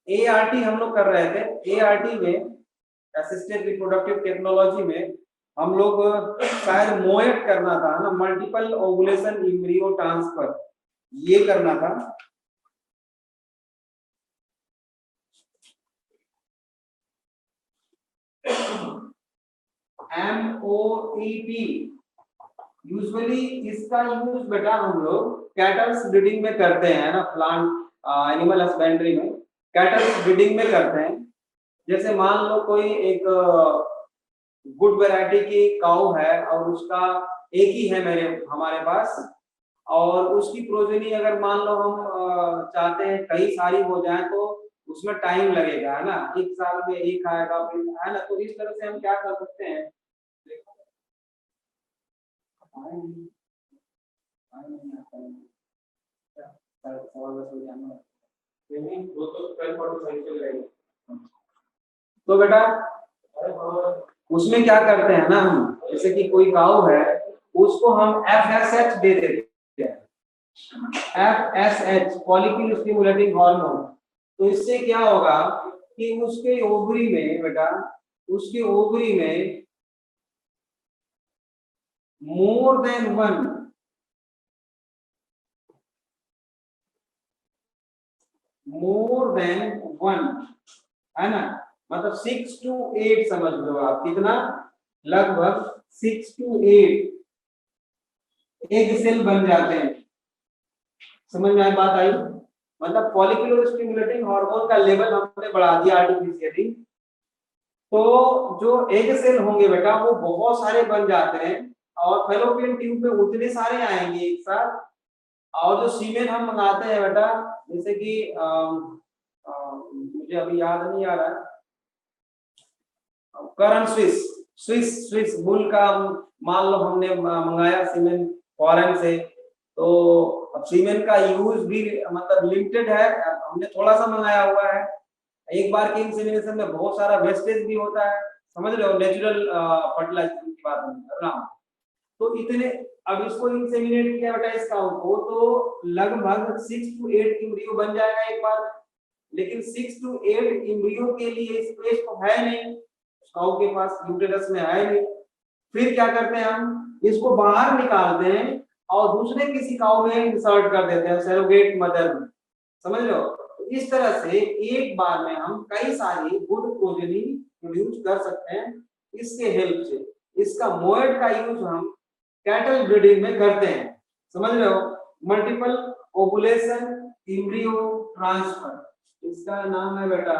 ART हम लोग कर रहे थे। ART में असिस्टेड रिप्रोडक्टिव टेक्नोलॉजी में हम लोग शायद मोएट करना था ना, मल्टीपल ओवुलेशन एम्ब्रियो ट्रांसफर, ये करना था। MOET यूजुअली इसका यूज बेटा हम लोग कैटल्स ब्रीडिंग में करते हैं ना, प्लांट एनिमल हस्बेंड्री में कैटल्स ब्रीडिंग में करते हैं। जैसे मान लो कोई एक गुड वैरायटी की काऊ है और उसका एक ही है हमारे पास, और उसकी प्रोजेनी अगर मान लो हम चाहते हैं कई सारी हो जाए तो उसमें टाइम लगेगा, है ना, एक साल में एक आएगा फिर, है ना। तो इस तरह से हम क्या कर सकते हैं, तो बेटा उसमें क्या करते हैं ना हम, जैसे कि कोई काऊ है उसको हम FSH दे देते हैं, FSH फॉलिकल स्टिमुलेटिंग हार्मोन। तो इससे क्या होगा कि उसके ओवरी में बेटा, उसके ओवरी में मोर देन वन, है ना, मतलब 6 to 8 समझ लो आप, कितना, लगभग 6 to 8 एग सेल बन जाते हैं। समझ में बात आई, मतलब फॉलिकुलर स्टिमुलेटिंग हार्मोन का लेवल हमने बढ़ा दिया आर्टिफिशियली, तो जो एग सेल होंगे बेटा वो बहुत सारे बन जाते हैं और फैलोपियन ट्यूब में उतने सारे आएंगे एक साथ। और जो सीमेन हम मंगाते हैं बेटा, जैसे कि मुझे अभी याद नहीं आ रहा है, current Swiss Swiss Swiss bull का मान लो हमने मंगाया सीमेन फॉरेन से, तो अब सीमेन का यूज भी मतलब लिमिटेड है, हमने थोड़ा सा मंगाया हुआ है। एक बार के इंसेमिनेशन में बहुत सारा वेस्टेज भी होता है, समझ रहे हो, नेचुरल फर्टिलाइजर की बात नहीं कर रहा हूँ। तो इतने, अब इसको इंसेमिनेट किया बेटा इस काउ को, तो लगभग 6 to 8 एम्ब्रियो बन जाएगा एक बार, लेकिन 6 to 8 एम्ब्रियो के लिए स्पेस तो है नहीं, काउ के पास यूटेरस में है नहीं। फिर क्या करते हैं हम, इसको बाहर निकालते हैं और दूसरे किसी काउ में इंसर्ट कर देते हैं, सरोगेट मदर में, समझ लो। तो इस तरह से एक बार में हम कई सारी गुड प्रोजेनी प्रोड्यूस कर सकते हैं इसके हेल्प से। इसका मोएड का यूज हम कैटल ब्रीडिंग में करते हैं, समझ रहे हो, मल्टीपल ओवुलेशन एम्ब्रियो ट्रांसफर, इसका नाम है बेटा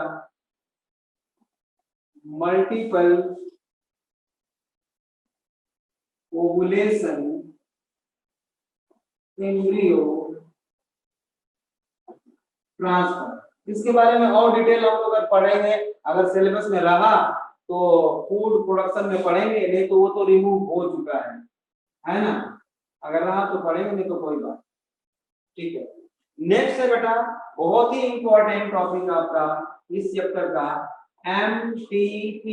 मल्टीपल ओवुलेशन एम्ब्रियो ट्रांसफर। इसके बारे में और डिटेल हम लोग अगर पढ़ेंगे, अगर सिलेबस में रहा तो फूड प्रोडक्शन में पढ़ेंगे, नहीं तो वो तो रिमूव हो चुका है ना, अगर रहा तो पढ़ेंगे, नहीं तो कोई बात, ठीक है। नेक्स्ट है बेटा बहुत ही इंपॉर्टेंट टॉपिक आपका इस चैप्टर का, MTP।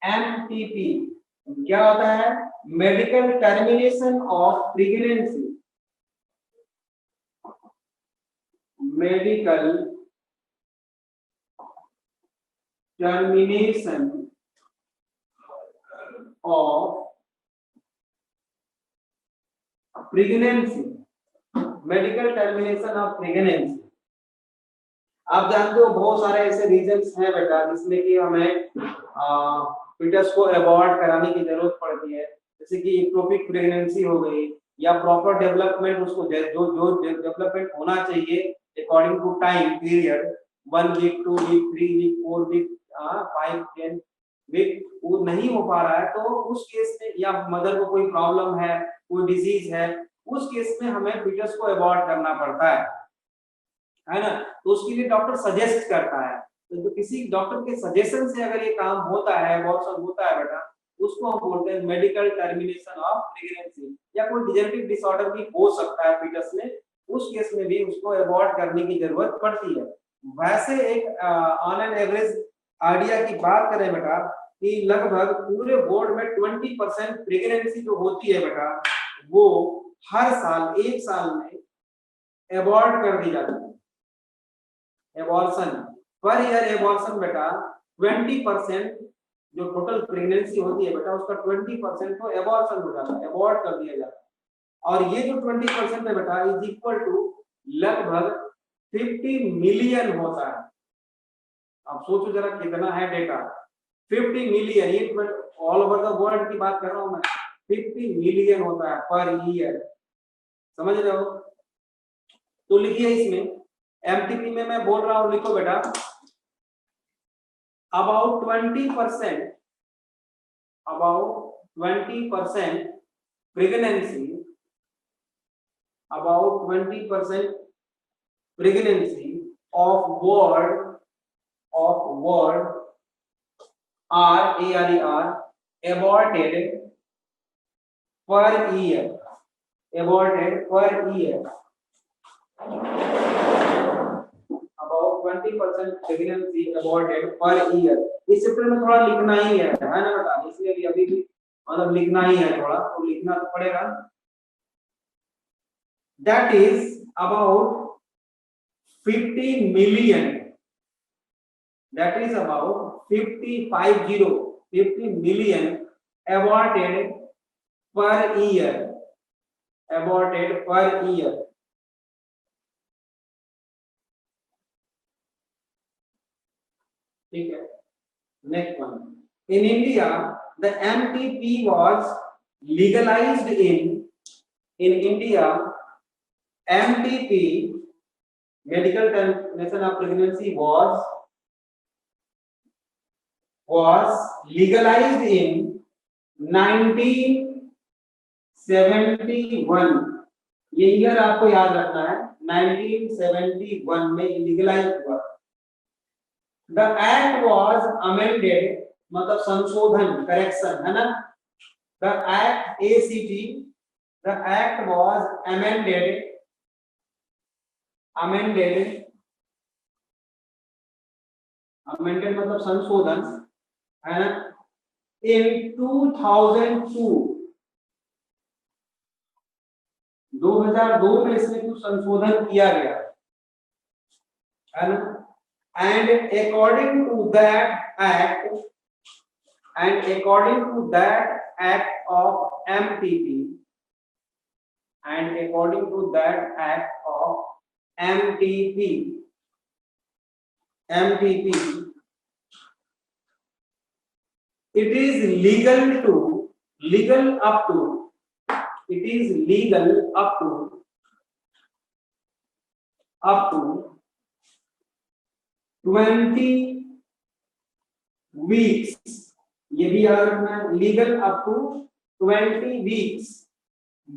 MTP क्या होता है, medical termination of pregnancy, medical termination of pregnancy, medical termination of pregnancy. आप जानते हो बहुत सारे ऐसे रीजंस हैं बेटा जिसमें कि हमें फीटस को अबॉर्ट कराने की जरूरत पड़ती है, जैसे कि इक्टोपिक प्रेगनेंसी हो गई, या प्रॉपर डेवलपमेंट उसको जो जो डेवलपमेंट होना चाहिए according to time period, 1 week 2 week 3 week 4 week 5 10 week, वो नहीं हो पा रहा है, तो उस केस में, या मदर को कोई प्रॉब्लम है, कोई डिजीज है, उस केस में हमें फीटस को अबॉर्ट करना पड़ता है ना। तो उसके लिए डॉक्टर सजेस्ट करता है, तो किसी डॉक्टर के सजेशन से अगर ये काम होता है, अबॉर्शन होता है बेटा, उसको हम बोलते हैं मेडिकल टर्मिनेशन ऑफ प्रेगनेंसी। या कोई डिजेनेटिव डिसऑर्डर भी हो सकता है फीटस में, उस केस में भी उसको अबॉर्ट करने की जरूरत पड़ती है। वैसे एक ऑन एन एवरेज आइडिया की बात करें बेटा, कि लगभग पूरे बोर्ड में 20% प्रेगनेंसी जो होती है बेटा, वो हर साल एक साल में अबॉर्ट कर दी जाती है, एबॉर्शन पर ईयर एबॉर्शन बेटा 20% जो टोटल प्रेगनेंसी होती है बेटा उसका 20% तो एबॉर्शन हो जाता है, एबॉर्ट कर दिया जाता है। और ये जो 20% है बेटा इज इक्वल टू लगभग 50 मिलियन होता है। अब सोचो जरा कितना है डेटा, 50 मिलियन, ये ऑल ओवर द वर्ल्ड की बात कर रहा हूं मैं, 50 मिलियन होता है पर ईयर, समझ रहे हो? तो लिखिए इसमें एमटीपी में मैं बोल रहा हूं, लिखो बेटा about 20% pregnancy, about 20% pregnancy of world are aborted per year, aborted per year. About 20% pregnancy aborted per year. इस चैप्टर में थोड़ा लिखना ही है ना बेटा, इसलिए भी अभी भी मतलब लिखना ही है, थोड़ा तो लिखना तो पड़ेगा। That is about 50 million. That is about 50 million aborted per year. Aborted per year. ठीक है, next one. In India, the MTP was legalized in India. MTP, medical termination of pregnancy, was legalized in 1971. ये year आपको याद रखना है, 1971 में legalise हुआ। The act was amended, मतलब संशोधन, करेक्शन है ना। The act ACT, the act was amended मतलब संशोधन है ना, in 2002 में इसमें कुछ संशोधन किया गया है ना। And according to that act of MTP, it is legal up to 20 weeks, ये भी याद रखना है, legal up to 20 weeks,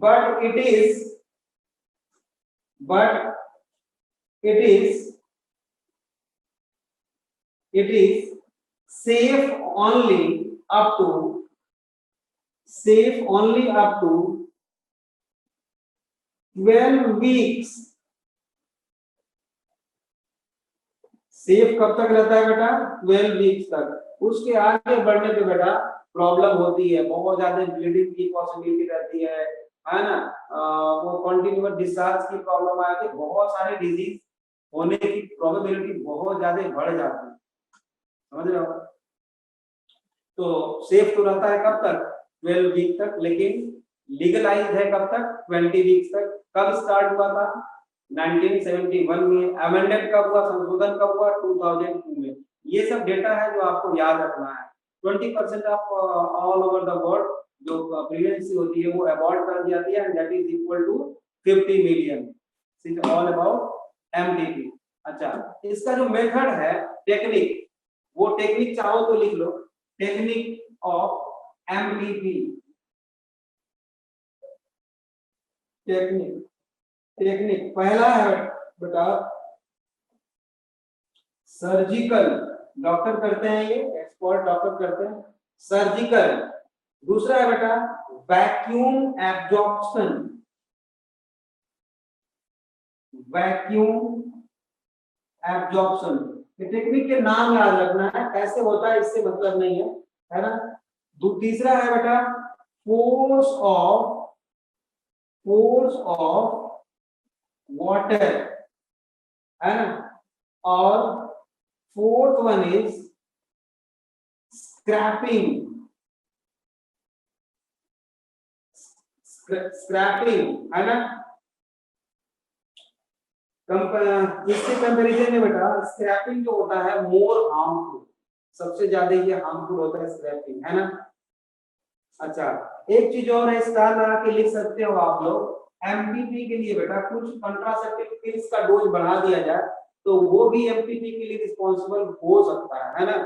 but it is safe only up to 12 weeks. Safe कब तक रहता है बेटा? 12 वीक्स तक। उसके आगे बढ़ने पे बेटा प्रॉब्लम होती है, बहुत ज्यादा ब्लीडिंग की पॉसिबिलिटी रहती है ना, वो कंटिन्यूअस डिस्चार्ज की प्रॉब्लम आती है, बहुत सारे डिजीज होने की प्रोबेबिलिटी बहुत ज्यादा बढ़ जाती है, समझ रहे हो? तो सेफ तो रहता है कब तक? 12 वीक तक, लेकिन लीगलाइज है कब तक? 20 वीक्स तक। कब स्टार्ट हुआ था? 1971 में। अमेंडमेंट कब हुआ, संशोधन कब हुआ? 2002 में। ये सब डेटा है जो आपको याद रखना है। 20% of all over the world जो प्रेगनेंसी होती है वो अबॉर्ट कर दी जाती है, and that is equal to 50 million. Is all about MTP. अच्छा, इसका जो मेथड है, टेक्निक, वो टेक्निक चाहो तो लिख लो, टेक्निक ऑफ एमटीपी। टेक्निक पहला है बेटा सर्जिकल, डॉक्टर करते हैं, ये एक्सपर्ट डॉक्टर करते हैं, सर्जिकल। दूसरा है बेटा वैक्यूम एब्जॉर्प्शन, ये टेक्निक के नाम याद रखना है, कैसे होता है इससे मतलब नहीं है ना। तीसरा है बेटा फोर्स ऑफ वाटर है ना, और fourth one is scrapping. Scrapping है ना, इसके कंपैरिजन में बेटा स्क्रैपिंग जो होता है मोर हार्मफुल, सबसे ज्यादा ये हार्मफुल होता है स्क्रैपिंग, है ना। अच्छा, एक चीज और है, स्टार लगा के लिख सकते हो आप लोग, एमपीपी के लिए बेटा कुछ कंट्रासेप्टिव पिल्स का डोज बढ़ा दिया जाए तो वो भी एमपीपी के लिए रिस्पांसिबल हो सकता है ना।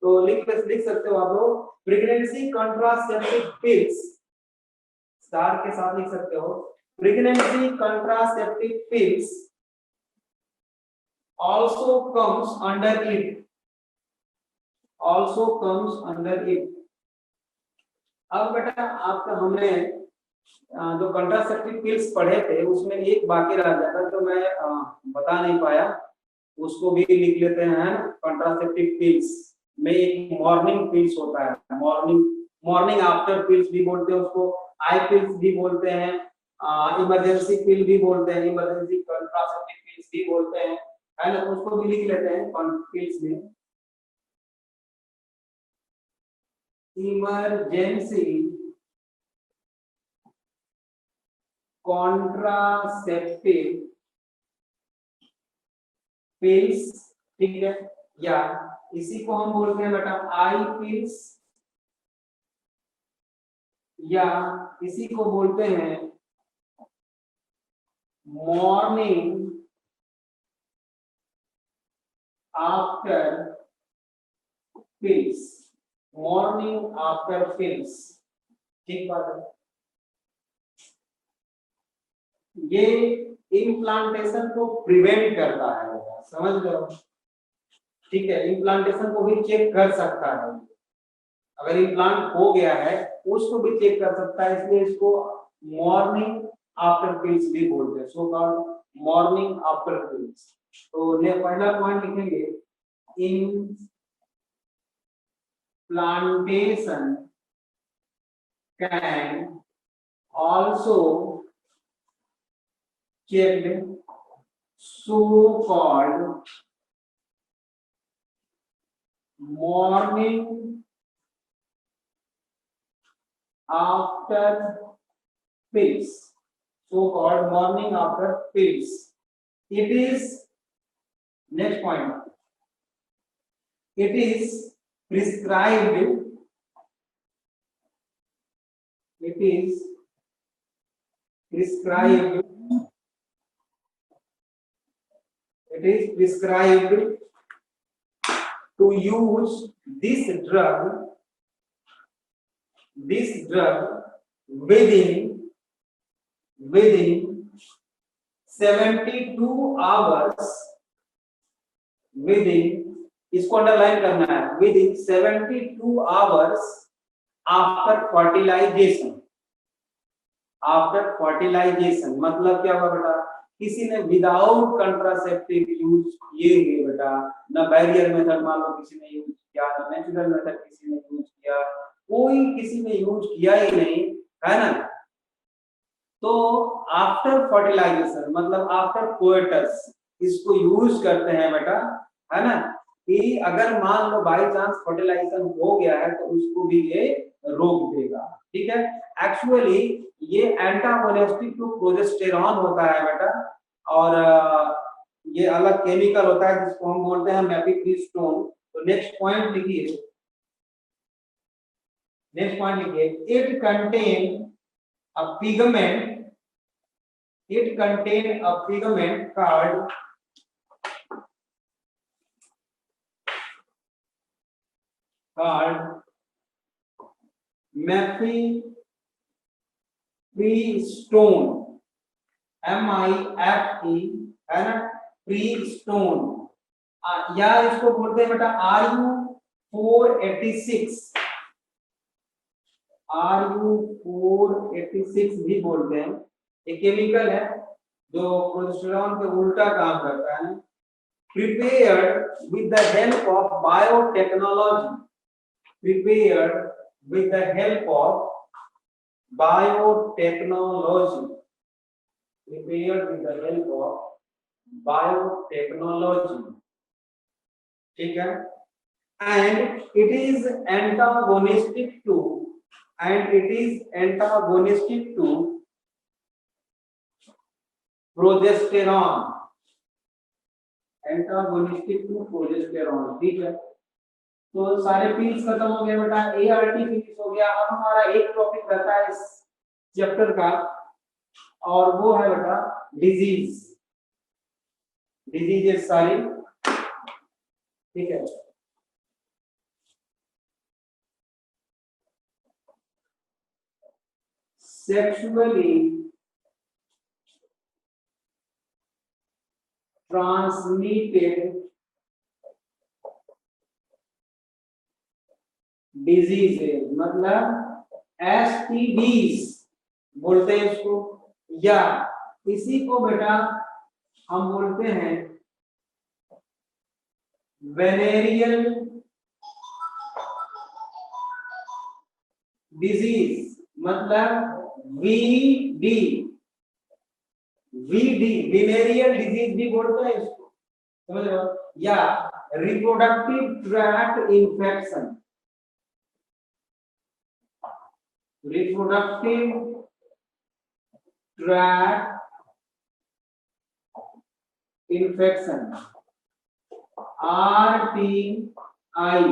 तो लिख सकते हो आप लोग, प्रेगनेंसी कंट्रासेप्टिव पिल्स, स्टार के साथ लिख सकते हो, pregnancy contraceptive pills also comes under it, also comes under it। अब बेटा आपका हमने जो कंट्रासेप्टिव पिल्स पढ़े थे उसमें एक बाकी रह गया था तो मैं बता नहीं पाया, उसको भी लिख लेते हैं। कंट्रासेप्टिव पिल्स में एक मॉर्निंग पिल्स होता है, मॉर्निंग आफ्टर पिल्स भी बोलते हैं उसको, आई पिल्स भी बोलते हैं, इमरजेंसी पिल भी बोलते हैं, इमरजेंसी कंट्रासेप्टिव पिल्स भी बोलते हैं, है ना। उसको भी लिख लेते हैं पिल्स में, इमरजेंसी कॉन्ट्रासेप्टिव पिल्स, ठीक है, या इसी को हम बोलते हैं बेटा आई पिल्स, या इसी को बोलते हैं morning after pills, morning after pills, ठीक बात है। ये इम्प्लांटेशन को प्रिवेंट करता है, समझ गए, ठीक है, इम्प्लांटेशन को भी चेक कर सकता है, अगर इम्प्लांट हो गया है उसको भी चेक कर सकता है, इसलिए इसको मॉर्निंग आफ्टर पिल्स भी बोलते हैं, so called morning after pills. तो ये पहला पॉइंट लिखेंगे, implantation can also checked so-called morning after pills, so-called morning after pills. It is, next point, it is prescribed, it is prescribed, it is prescribed to use this drug within 72 hours, within, इसको underline करना है, within 72 hours after fertilization, after fertilization मतलब क्या हुआ बेटा, किसी ने without contraceptive use किए हुए बेटा, ना बैरियर मेथड मान लो किसी ने यूज किया, ना नेचुरल मेथड किसी ने यूज किया, कोई किसी ने यूज किया ही नहीं, है ना। तो आफ्टर फर्टिलाइजेशन मतलब आफ्टर कोएटस इसको यूज करते हैं बेटा, है ना, कि अगर मान लो बाय चांस फर्टिलाइजेशन हो गया है तो उसको भी ये रोक देगा, ठीक है। एक्चुअली ये एंटागोनिस्टिक टू प्रोजेस्टेरॉन होता है बेटा, और ये अलग केमिकल होता है जिसको हम बोलते हैं मेपिप्रिस्टोन। तो नेक्स्ट पॉइंट लिखिए, नेक्स्ट पॉइंट लिखिए, it contain a pigment, it contain a pigment called mephistone, MIFE, है ना, प्रीस्टोन, या इसको बोलते हैं बेटा RU486, RU486 भी बोलते हैं। एक केमिकल है जो प्रोजेस्टेरॉन के उल्टा काम करता है। Prepared with the help of biotechnology, prepared with the help of biotechnology, prepared with the help of biotechnology, ठीक है, and it is antagonistic to progesterone, ठीक है। तो सारे पीस खत्म हो गए बेटा, ART फिनिश हो गया। अब हमारा एक टॉपिक रहता है इस चैप्टर का, और वो है बेटा डिजीजेस सारी, ठीक है। सेक्सुअली ट्रांसमिटेड डिजीजेस, मतलब STDs बोलते हैं इसको, या इसी को बेटा हम बोलते हैं वेनेरियल डिजीज, मतलब VD, वेनेरियल डिजीज भी बोलते हैं इसको, समझ रहे हो, या reproductive tract infection, reproductive tract infection, RTI,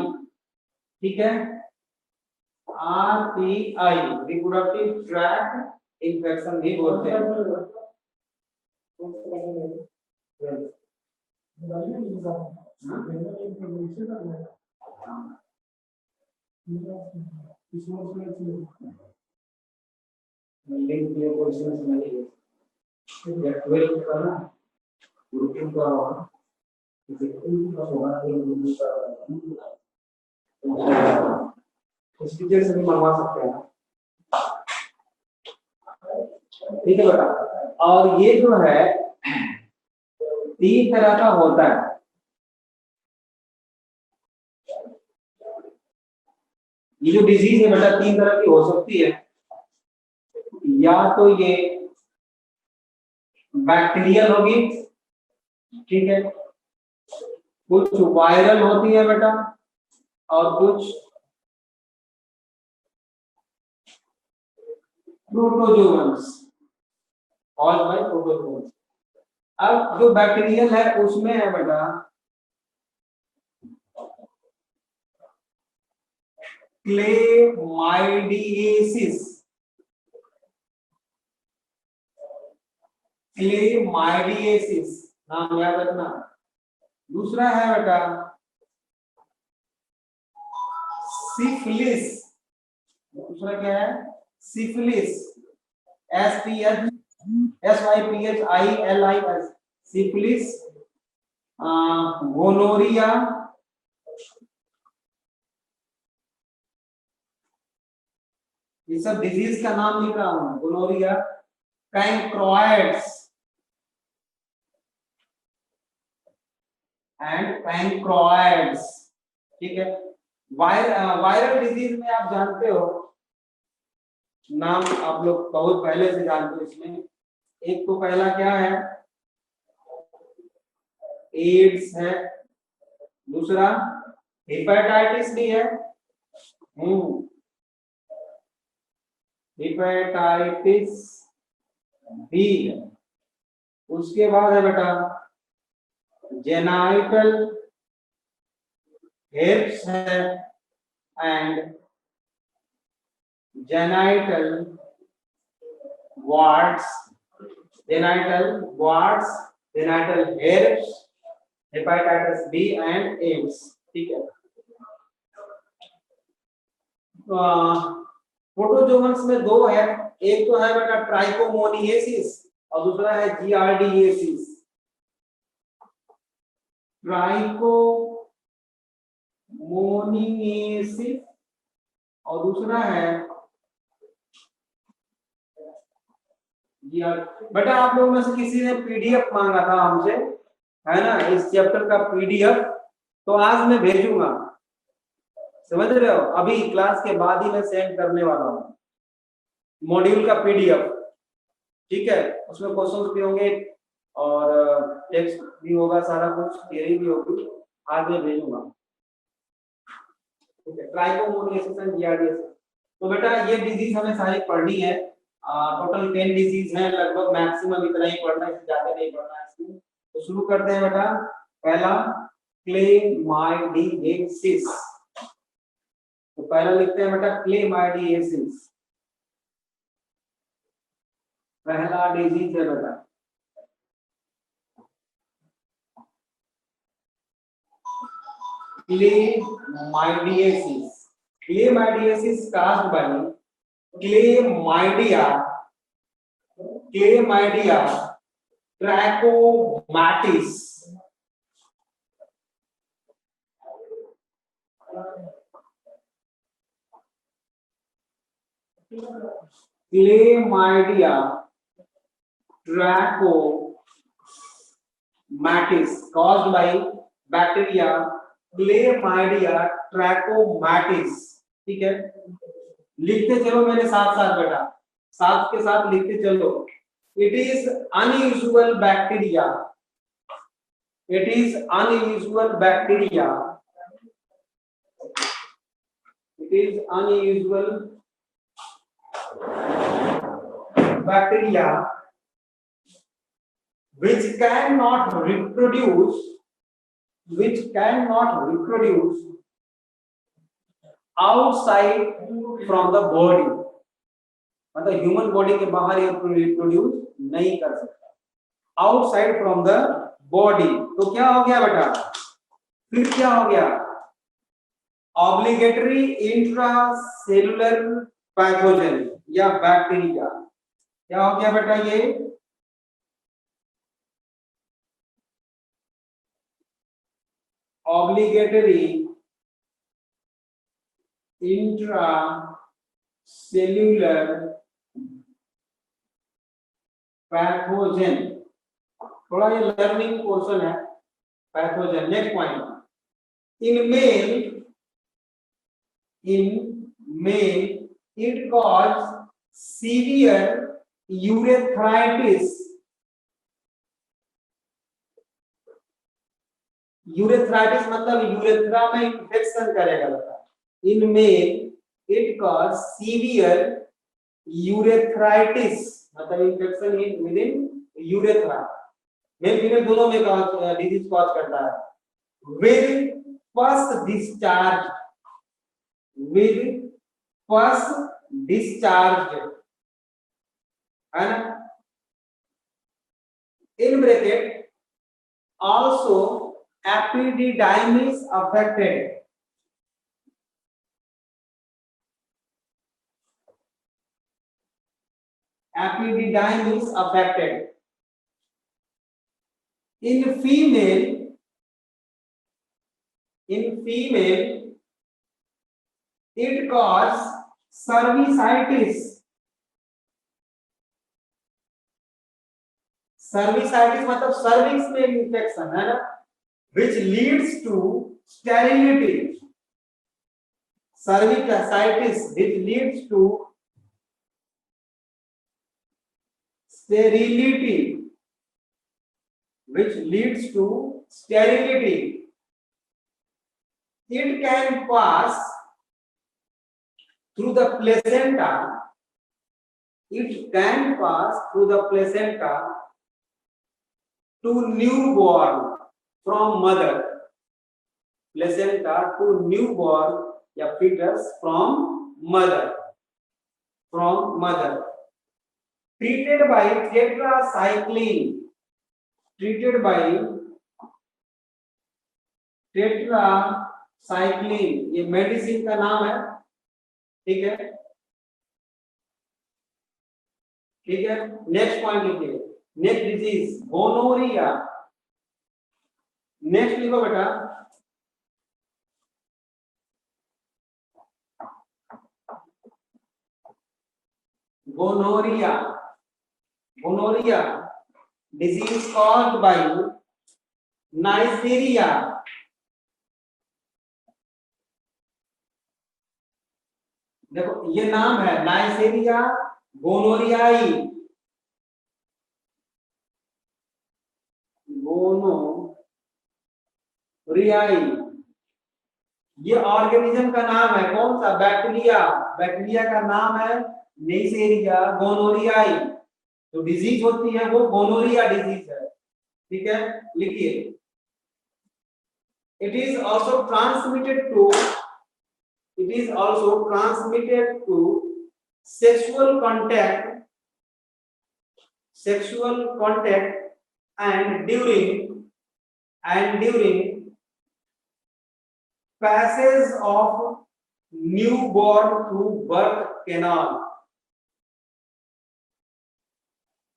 ठीक है, RTI रिप्रोडक्टिव ट्रैक्ट इंफेक्शन भी बोलते हैं। से भी मंगवा सकते हैं, ठीक है बेटा। और ये जो है 3 तरह का होता है, ये जो डिजीज है बेटा 3 तरह की हो सकती है, या तो ये बैक्टीरियल होगी, ठीक है, कुछ वायरल होती है बेटा, और कुछ प्रोटोजोअन्स, और बाय प्रोटोजोअन्स। अब जो बैक्टीरियल है उसमें है बेटा क्लेमाइडिएसिस, नाम याद रखना। दूसरा है बेटा सिफिलिस, दूसरा क्या है, सिफिलिस, SYPHILIS, सिफिलिस, गोनोरिया, ये सब डिजीज का नाम लिख रहा हूं, गोनोरिया, पैंक्रोइड्स एंड पैंक्रोइड्स, ठीक है। वायरल डिजीज में आप जानते हो, नाम आप लोग बहुत पहले से जानते हो, इसमें एक तो पहला क्या है, एड्स है, दूसरा हेपेटाइटिस भी है, हेपेटाइटिस बी है। उसके बाद है बेटा जेनाइटल हेर्प्स है, and genital warts, genital herpes, hepatitis B and AIDS, ठीक है। प्रोटोजोअन्स में 2 है, एक तो है बेटा ट्राइकोमोनिएसिस और दूसरा है जियार्डिएसिस। ट्राइकोमोनिएसिस और दूसरा है बेटा, आप लोगों में से किसी ने PDF मांगा था हमसे, है ना, इस चैप्टर का PDF, तो आज मैं भेजूंगा, समझ रहे हो, अभी क्लास के बाद ही मैं सेंड करने वाला हूँ मॉड्यूल का PDF, ठीक है। उसमें क्वेश्चंस भी होंगे और टेक्स्ट भी होगा, सारा कुछ थियरी भी होगी, आज मैं भेजूंगा। ठीक है, ट्राइकोमोनासिस एंड गियार्डियासिस। तो बेटा ये डिजीज हमें सारी पढ़नी है। टोटल 10 डिजीज हैं, लगभग मैक्सिमम इतना ही पढ़ना है, इससे ज्यादा नहीं पढ़ना है इसमें। तो शुरू करते हैं बेटा। पहला क्लेमाइडिएसिस। तो पहला लिखते हैं बेटा क्लेमाइडिएसिस, पहला डिजीज है बेटा। क्लेमाइडिएसिस, क्लेमाइडिएसिस caused by chlamydia, chlamydia trachomatis. Chlamydia trachomatis caused by bacteria chlamydia trachomatis. ठीक है, लिखते चलो मेरे साथ साथ बेटा, साथ के साथ लिखते चलो। It is unusual bacteria, it is unusual bacteria, it is unusual bacteria which cannot reproduce, which cannot reproduce outside from the body, मतलब ह्यूमन बॉडी के बाहर ये रिप्रोड्यूस नहीं कर सकता, आउटसाइड फ्रॉम द बॉडी। तो क्या हो गया बेटा, फिर क्या हो गया, ऑब्लिगेटरी इंट्रासेलुलर पैथोजन या बैक्टीरिया। क्या हो गया बेटा, ये ऑब्लिगेटरी इंट्रासेल्युलर पैथोजन। थोड़ा ये लर्निंग पोर्शन है, pathogen. Next point, in male it cause severe urethritis. Urethritis मतलब यूरेथ्रा में इंफेक्शन करेगा बेटा। In male it cause severe urethritis मतलब infection in with in urethra, male female दोनों में डिजीज कॉज करता है। विद पस डिस्चार्ज, विद पस डिस्चार्ज है ना, in bracket also epididymis affected, epididymis affected। in female it cause cervicitis, cervicitis मतलब सर्विक्स में इंफेक्शन है ना, which leads to sterility, cervicitis which leads to sterility, which leads to sterility। it can pass through the placenta, it can pass through the placenta to newborn from mother, placenta to newborn या fetus from mother, from mother। treated by tetracycline, treated by tetracycline, ये medicine का नाम है। ठीक है, ठीक है। Next point लिखिए, नेक्स्ट डिजीज गोनोरिया। नेक्स्ट लिखो बेटा, gonorrhoea. Gonorrhoea disease caused by Nigeria. देखो ये नाम है नाइजीरिया गोनोरियाई, गोनो रियाई, ये ऑर्गेनिज्म का नाम है। कौन सा? बैक्टीरिया। बैक्टीरिया का नाम है नेइसेरिया गोनोरियाई। तो डिजीज होती है वो गोनोरिया डिजीज है। ठीक है, लिखिए। It is also transmitted to sexual contact and during passage of newborn through birth canal.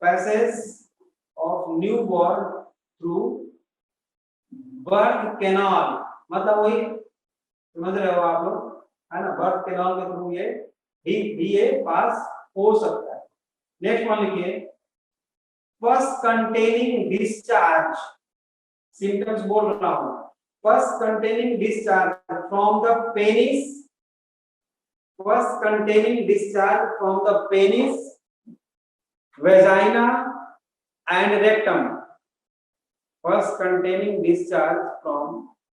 Passage of newborn through birth canal मतलब वही समझ रहे हो आप लोग, है ना? बर्थ कैनाल के थ्रू ये पास हो सकता है। नेक्स्ट वन लिखिए, पस कंटेनिंग डिस्चार्ज। सिम्टम्स बोल रहा हूं। Pus containing discharge from the penis, pus containing discharge from the penis, vagina and rectum. Pus containing discharge from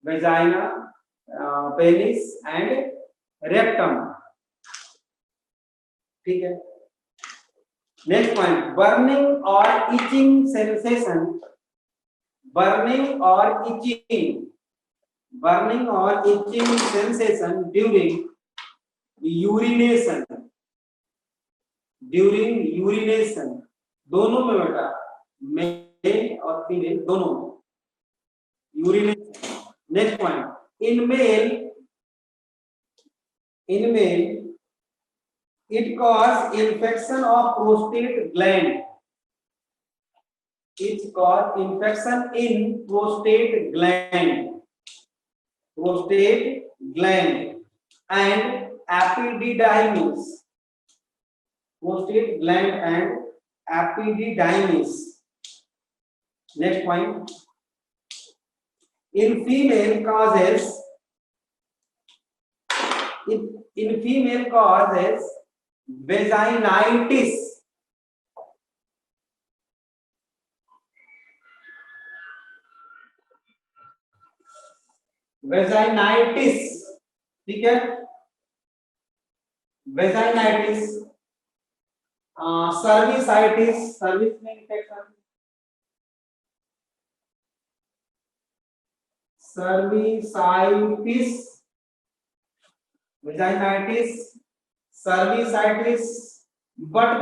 vagina, penis and rectum. ठीक है। नेक्स्ट पॉइंट, बर्निंग और itching sensation. Burning और itching sensation during urination. दोनों में बेटा, male और female दोनों में urination. Next point, in male it cause infection of prostate gland. It cause infection in prostate gland and epididymis. Prostate gland and epididymis. Next point, in female causes vaginitis. ठीक है, vaginitis, cervicitis, service में infection, cervicitis, vaginitis, cervicitis, but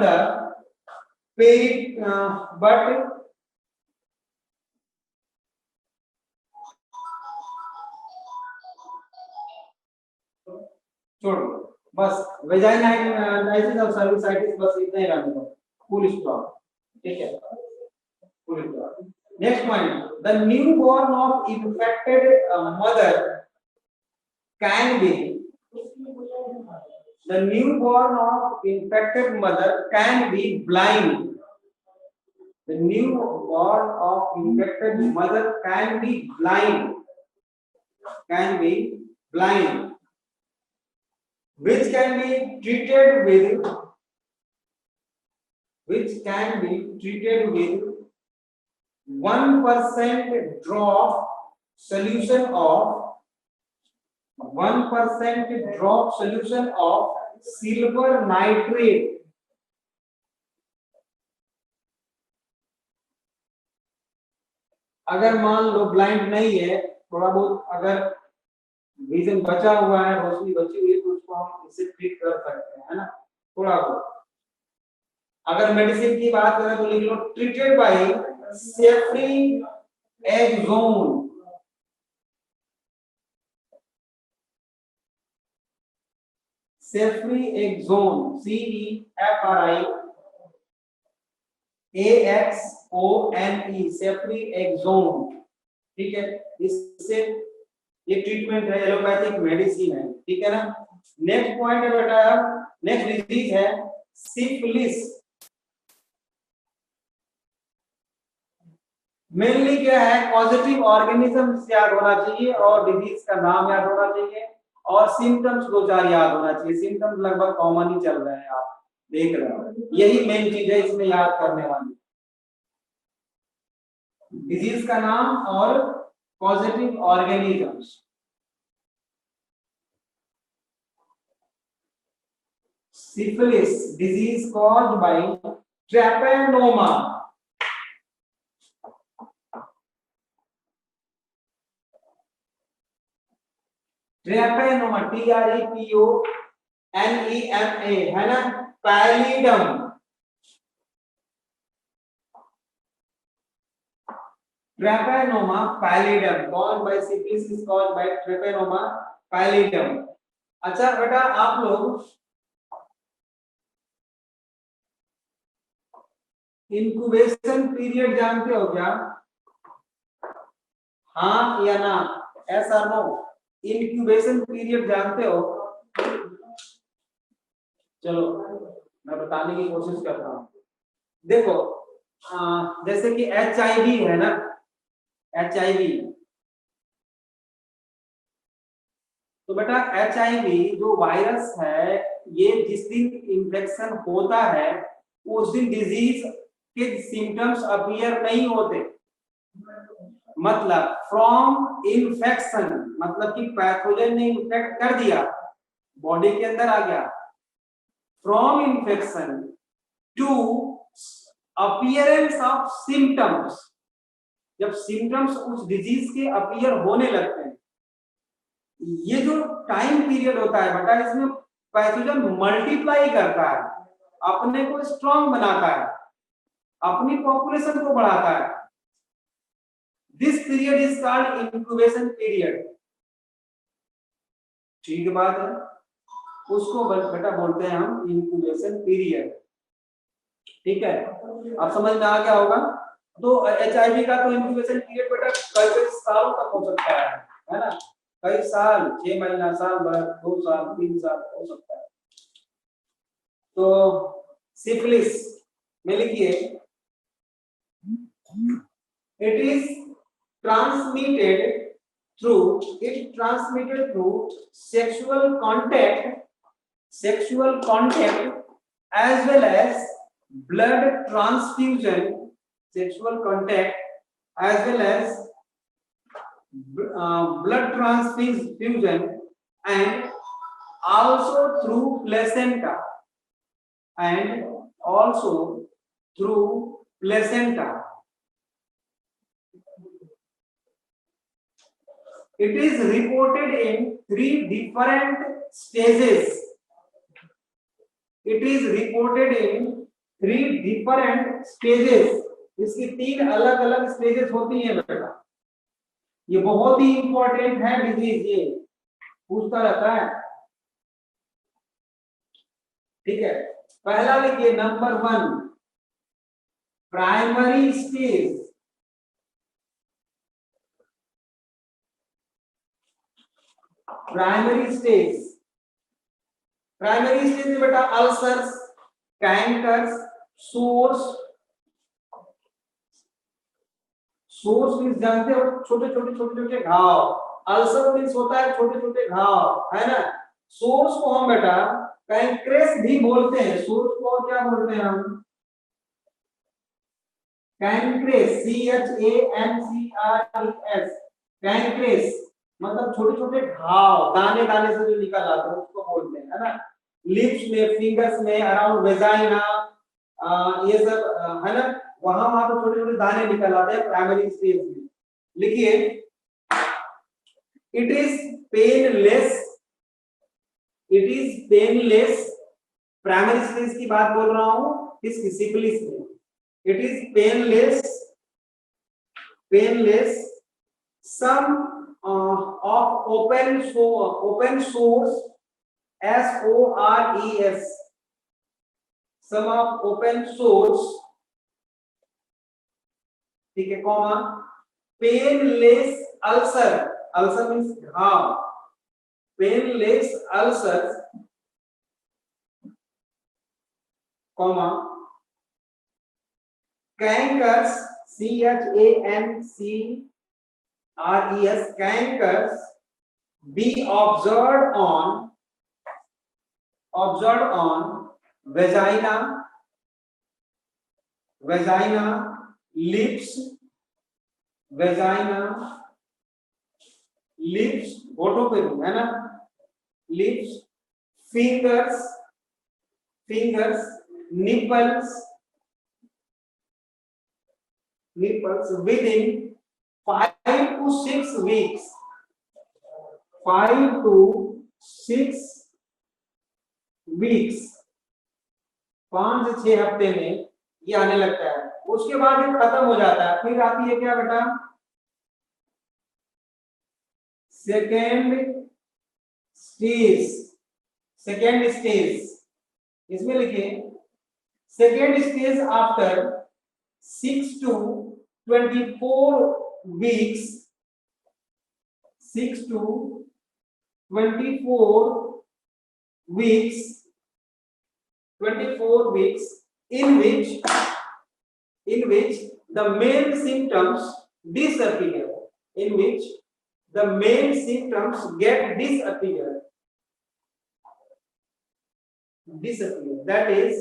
छोड़ो बस, vaginitis और cervicitis बस इतना ही रहने दो, फुल स्टॉप। ठीक है, full stop. Next point, the newborn of infected mother can be, the newborn of infected mother can be blind. The newborn of infected mother can be blind, which can be treated with 1% drop solution of silver nitrate. अगर मान लो blind नहीं है, थोड़ा बहुत अगर vision बचा हुआ है, रोशनी बची हुई है, तो उसको हम इससे ट्रीट कर सकते हैं, है ना? थोड़ा बहुत। अगर मेडिसिन की बात करें तो लिख लो, treated by ceftriaxone. Ceftriaxone, CEFRIAXONE, ceftriaxone. ठीक है, इससे ये ट्रीटमेंट है, एलोपैथिक मेडिसिन है। ठीक है ना? नेक्स्ट पॉइंट है बेटा, नेक्स्ट डिजीज है सिफिलिस। मेनली क्या है, पॉजिटिव ऑर्गेनिज्म याद होना चाहिए और डिजीज का नाम याद होना चाहिए और सिम्टम्स दो चार याद होना चाहिए। सिम्टम्स लगभग कॉमन ही चल रहे हैं, आप देख रहे हो, यही मेन चीज है इसमें याद करने वाली, डिजीज का नाम और positive organisms. Syphilis, disease caused by trypanoma. Trypanoma, TREPONEMA है ना. Pallidum, Trypanoma pallidum caused by syphilis is caused by Trypanoma pallidum. अच्छा बेटा, आप लोग इंक्यूबेशन पीरियड जानते हो क्या? हाँ या ना? एस और नो? इंक्यूबेशन पीरियड जानते हो? चलो मैं बताने की कोशिश करता हूँ. देखो, जैसे कि HIV है ना, HIV. तो बेटा HIV जो वायरस है, ये जिस दिन इन्फेक्शन होता है उस दिन डिजीज के सिम्टम्स अपीयर नहीं होते. मतलब फ्रॉम इन्फेक्शन, मतलब कि पैथोजन ने इन्फेक्ट कर दिया, बॉडी के अंदर आ गया. From infection to appearance of symptoms, जब सिम्टम्स उस डिजीज के अपीयर होने लगते हैं, ये जो टाइम पीरियड होता है बेटा, इसमें पैथोजन मल्टीप्लाई करता है, अपने को स्ट्रांग बनाता है, अपनी पॉपुलेशन को बढ़ाता है. This period is called incubation period. ठीक बात है, उसको बेटा बोलते हैं हम इंक्यूबेशन पीरियड. ठीक है, आप समझ में आ गया होगा. तो HIV का तो इंक्यूबेशन पीरियड बेटा कई सालों तक हो सकता है ना. कई साल, 6 महीना, साल भर, 2 साल, 3 साल हो सकता है. तो सिफिलिस में लिखिए, it is transmitted through sexual contact as well as blood transfusion, sexual contact as well as blood transfusion, and also through placenta, and also through placenta. It is reported in 3 different stages. It is reported in 3 different stages. इसकी 3 अलग अलग stages होती हैं बेटा. ये बहुत ही important है disease, ये पूछता रहता है. ठीक है, पहला लिखिए, number 1 primary stage. Primary stage में बेटा अल्सर्स, कैंकर्स, सोर्स मींस जानते हो, छोटे घाव. अल्सर मींस होता है छोटे घाव, है ना. सोर्स को हम बेटा कैंक्रेस भी बोलते हैं. सोर्स को क्या बोलते हैं हम? कैंक्रेस, CHANCRES, कैंक्रेस. मतलब छोटे घाव, दाने से जो निकल आते हैं उसको बोलते हैं, है ना. लिप्स में, फिंगर्स में, अराउंड वेजाइना, ये सब है ना, वहां तो छोटे दाने निकल आते हैं प्राइमरी स्टेज में. लिखिए, it is painless. Primary stage की बात बोल रहा हूं, किसकी? सिफिलिस में. It is painless. Some of open source, SORES, some of open source. ठीक है, comma, painless ulcer. Ulcer means घाव. Painless ulcer, comma, chancres, CHANCRES, cankers be observed on vagina, lips, lips, होठों पे भी है ना, lips, fingers, fingers, nipples, nipples within 5 to 6 weeks, 5 to 6 weeks, 5 से 6 हफ्ते में ये आने लगता है। उसके बाद ये खत्म हो जाता है, फिर आती है क्या बेटा, सेकेंड स्टेज, सेकेंड स्टेज, इसमें लिखिए second stage after 6 to 24 weeks, 6 to 24 weeks, 24 weeks in which the main symptoms disappear, in which the main symptoms get disappear. That is,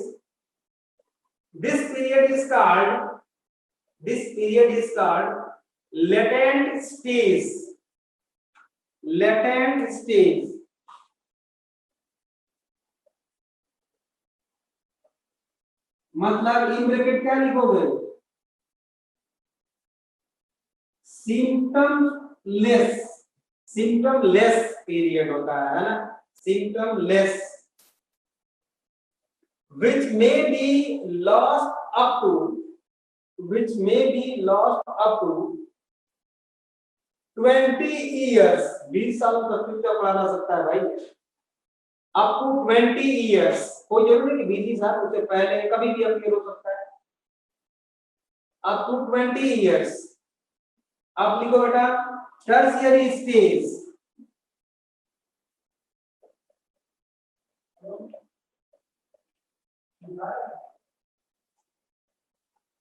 this period is called latent stage, latent stage. मतलब in bracket क्या लिखोगे, symptom less period होता है ना, symptom less, which may be lost up to 20 years, 20 सालों तक क्या पढ़ा जा सकता है भाई, up to 20 years, कोई जरूरी नहीं 20 साल, उससे पहले कभी भी अप्लाई हो सकता है, up to 20 years। अब लिखो बेटा tertiary stage,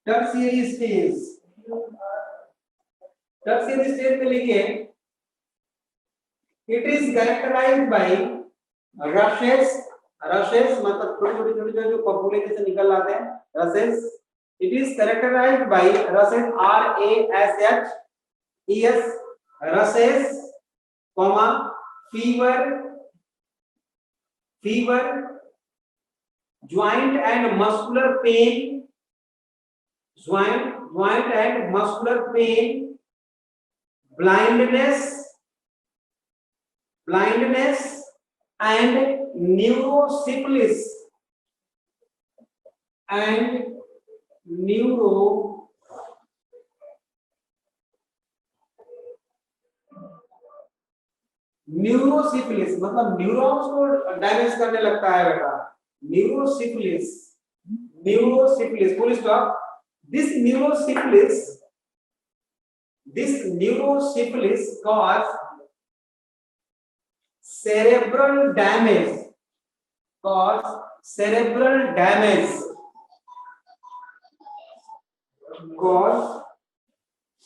tertiary stage, tertiary stage में लिखिए it is characterised by rashes, rashes मतलब छोटे-छोटे जो पॉपुले जैसे निकल आते हैं, rashes, it is characterised by rashes, RASHES, rashes, comma, fever, joint and muscular pain, joint and muscular pain, blindness and neurosyphilis, neurosyphilis मतलब न्यूरॉन्स को डैमेज करने लगता है बेटा, neurosyphilis, full stop. This neurosyphilis cause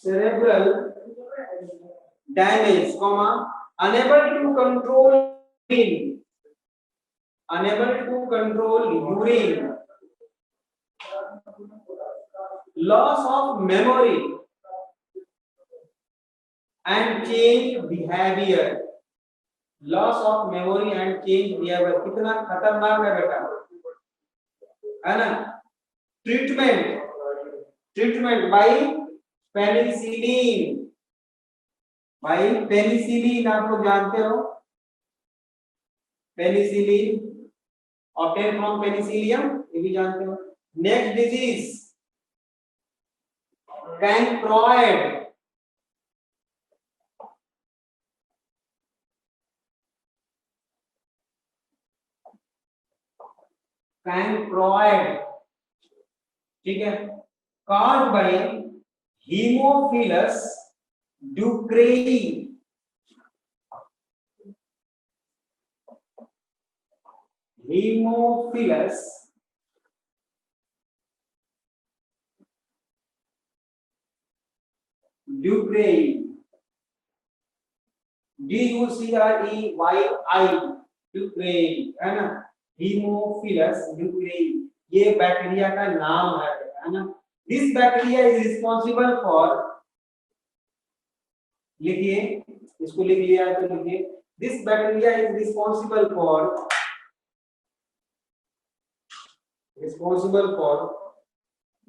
cerebral damage, unable to control urine, loss of memory and change behavior, कितना खतरनाक है बेटा, है ना। ट्रीटमेंट बाय पेनिसिलिन, आप लोग जानते हो पेनिसिलिन, ऑब्टेन फ्रॉम पेनिसिलियम, ये भी जानते हो। नेक्स्ट डिजीज कैंक्रोइड, ठीक है, caused by Haemophilus ducreyi, DUCREYI, ducreyi, है ना, Haemophilus ducreyi, ये बैक्टीरिया का नाम है ना। This bacteria is responsible for, लिखिए इसको लिख लिया है तो लिखिए, this bacteria is responsible for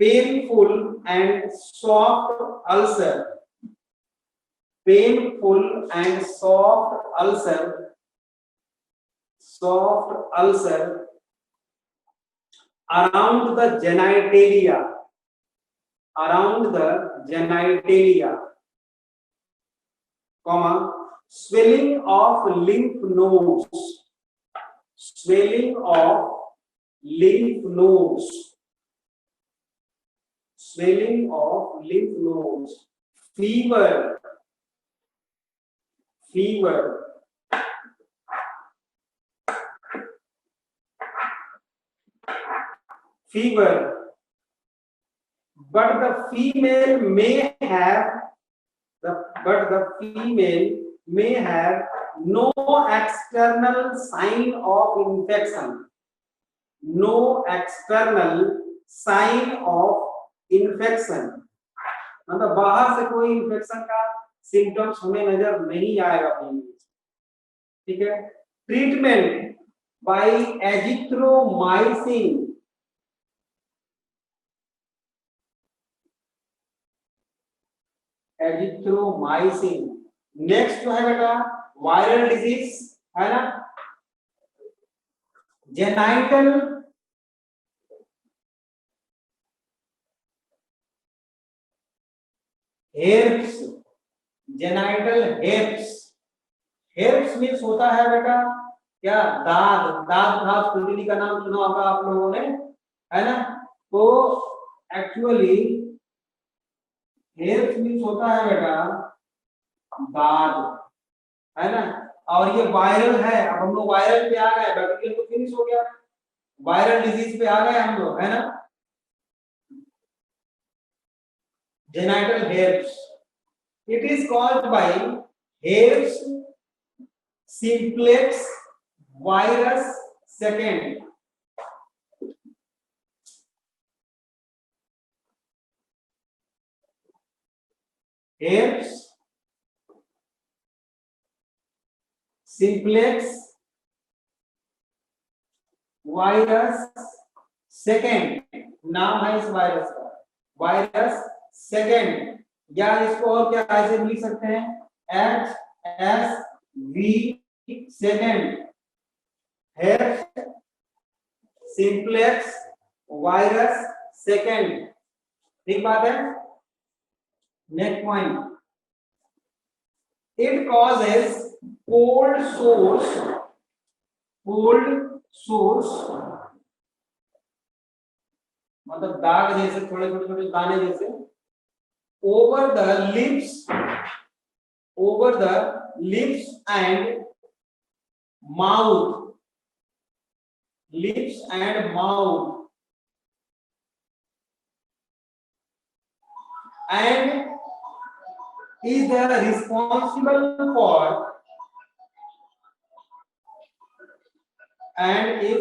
painful and soft ulcer, painful and soft ulcer around the genitalia, comma, swelling of lymph nodes, swelling of lymph nodes, swelling of lymph nodes, fever, but the female may have no external sign of infection, no external sign of infection, मतलब बाहर से कोई infection का symptoms हमें नजर नहीं आएगा। ठीक है, ट्रीटमेंट बाय एजिथ्रोमाइसिन, नेक्स्ट जो है बेटा वायरल डिजीज है ना, जेनाइटल हेर्प्स, हेर्प्स मीन्स होता है बेटा क्या, दाद घास खुजली का नाम सुना होगा आप लोगों ने, है ना। तो एक्चुअली हेर्प्स मीन्स होता है बेटा दाद, है ना। और ये वायरल है, अब हम लोग वायरल पे आ गए, बैक्टीरियल तो फिनिश हो गया, वायरल डिजीज पे आ गए हम लोग, है ना। genital herpes, it is caused by herpes simplex virus second, herpes simplex virus second नाम है इस वायरस का, वायरस सेकेंड, या इसको और क्या ऐसे लिख सकते हैं, HSV second, herpes simplex virus second. ठीक बात है। Next point, it causes cold sores, मतलब दाग जैसे थोड़े छोटे दाने जैसे, over the lips and mouth, and is responsible for and it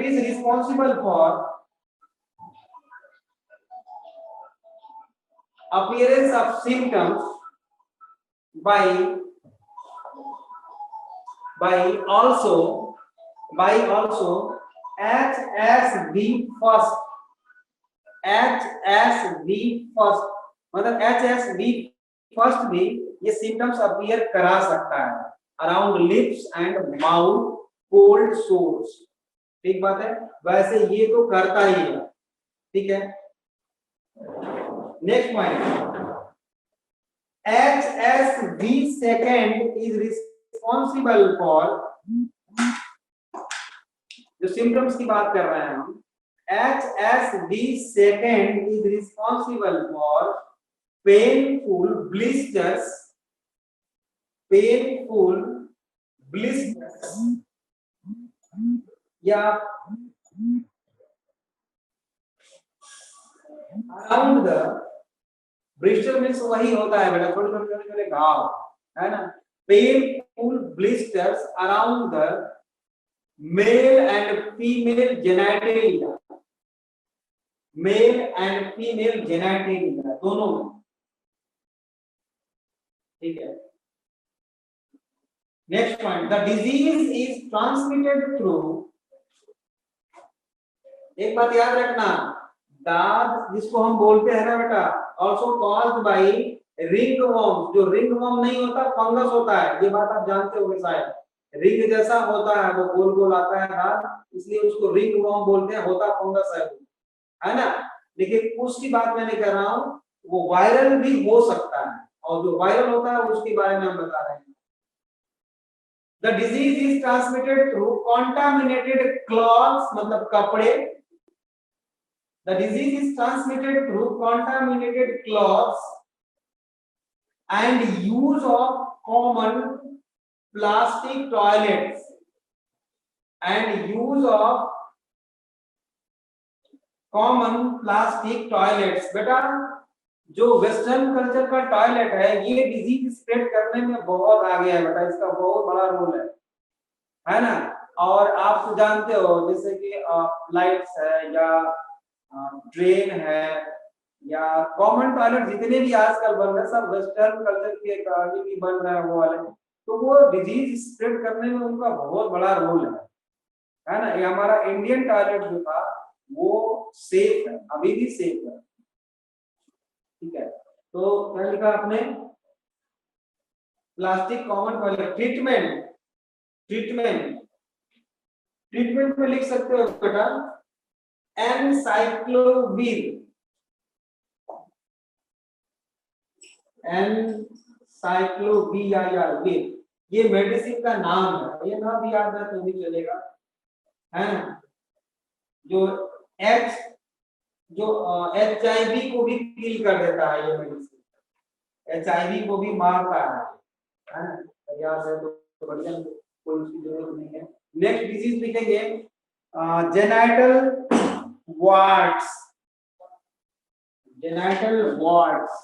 is responsible for appearance of symptoms by also HSV first, मतलब HSV फर्स्ट भी ये सिम्टम्स अपीयर करा सकता है, around lips and mouth, cold source. ठीक बात है, वैसे ये तो करता ही है। ठीक है, next point, HSV second is responsible for, जो सिम्टम्स की बात कर रहे हैं हम, HSV second is responsible for painful blisters या around the, blister मीन्स वही होता है बेटा छोटे घाव, है ना। painful blisters around the male and female genitalia, दोनों में। ठीक है, next point, the disease is transmitted through, एक बात याद रखना, दाद जिसको हम बोलते हैं ना बेटा, ऑल्सो कॉज्ड बाई रिंगवॉर्म, जो रिंगवॉर्म नहीं होता फंगस होता है, ये बात आप जानते होंगे शायद, रिंग जैसा होता है, वो गोल गोल आता है दाद, इसलिए उसको रिंगवॉर्म बोलते हैं, होता फंगस है ना। लेकिन उसकी बात मैं नहीं कर रहा हूं, वो वायरल भी हो सकता है, और जो वायरल होता है उसके बारे में हम बता रहे हैं। The disease is transmitted through contaminated clothes, मतलब कपड़े, the disease is transmitted through contaminated cloths and use of common plastic toilets and use of common plastic toilets। बेटा जो वेस्टर्न कल्चर का टॉयलेट है, ये डिजीज स्प्रेड करने में बहुत आगे है बेटा, इसका बहुत बड़ा रोल है ना। और आप तो जानते हो जैसे कि लाइट्स है या ड्रेन है या कॉमन टॉयलेट, जितने भी आजकल बन रहे हैं सब वेस्टर्न कल्चर के अकॉर्डिंग ही बन रहे हैं वो वाले, तो वो डिजीज स्प्रेड करने में उनका बहुत बड़ा रोल है ना। ये हमारा इंडियन टॉयलेट जो था वो सेफ है, अभी भी सेफ है, ठीक है। तो क्या लिखा आपने, plastic common toilet, treatment, treatment, treatment में लिख सकते हो बेटा एनसाइक्लोवीर, एनसाइक्लोवीर, ये मेडिसिन का नाम है, ये नाम भी याद है तो भी चलेगा, है ना। जो HIV को भी किल कर देता है ये मेडिसिन, HIV को भी मारता है ना, याद है तो बढ़िया, कोई उसकी जरूरत नहीं है। नेक्स्ट डिजीज लिखेंगे जेनाइटल वार्ट्स, जेनाइटल वार्ट्स,